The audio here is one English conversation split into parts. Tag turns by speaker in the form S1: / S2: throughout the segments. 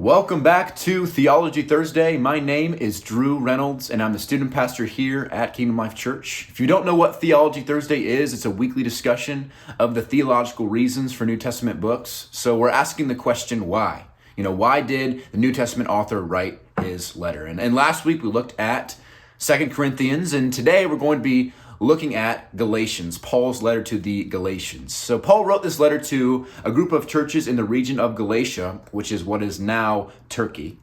S1: Welcome back to Theology Thursday. My name is Drew Reynolds, and I'm the student pastor here at Kingdom Life Church. If you don't know what Theology Thursday is, it's a weekly discussion of the theological reasons for New Testament books. So we're asking the question, why? Why did the New Testament author write his letter? And last week we looked at 2 Corinthians, and today we're going to be looking at Galatians, Paul's letter to the Galatians. So Paul wrote this letter to a group of churches in the region of Galatia, which is what is now Turkey.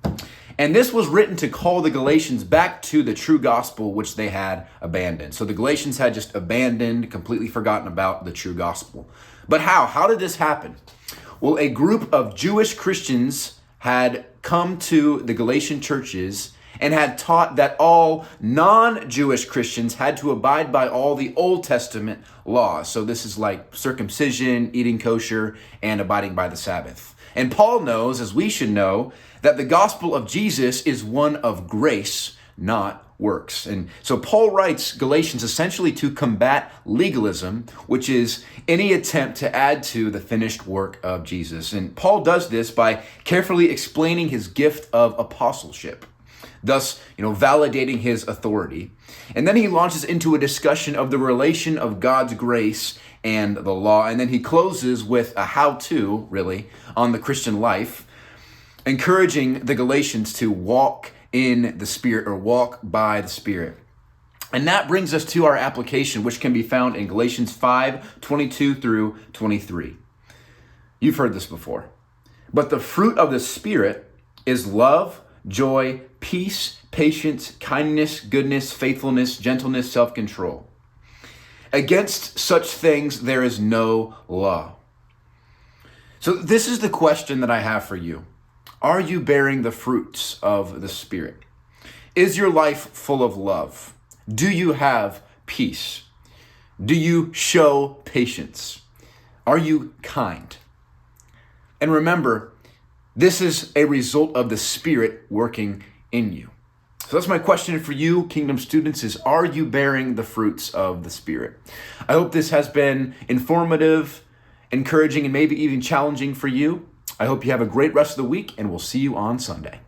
S1: And this was written to call the Galatians back to the true gospel, which they had abandoned. So the Galatians had just abandoned, completely forgotten about the true gospel. But how? How did this happen? Well, a group of Jewish Christians had come to the Galatian churches and had taught that all non-Jewish Christians had to abide by all the Old Testament laws. So this is like circumcision, eating kosher, and abiding by the Sabbath. And Paul knows, as we should know, that the gospel of Jesus is one of grace, not works. And so Paul writes Galatians essentially to combat legalism, which is any attempt to add to the finished work of Jesus. And Paul does this by carefully explaining his gift of apostleship, thus, validating his authority. And then he launches into a discussion of the relation of God's grace and the law. And then he closes with a how-to, really, on the Christian life, encouraging the Galatians to walk in the Spirit or walk by the Spirit. And that brings us to our application, which can be found in Galatians 5:22 through 23. You've heard this before. But the fruit of the Spirit is love, joy, peace, patience, kindness, goodness, faithfulness, gentleness, self-control. Against such things there is no law. So this is the question that I have for you. Are you bearing the fruits of the Spirit? Is your life full of love? Do you have peace? Do you show patience? Are you kind? And remember, this is a result of the Spirit working in you. So that's my question for you, Kingdom students, is are you bearing the fruits of the Spirit? I hope this has been informative, encouraging, and maybe even challenging for you. I hope you have a great rest of the week, and we'll see you on Sunday.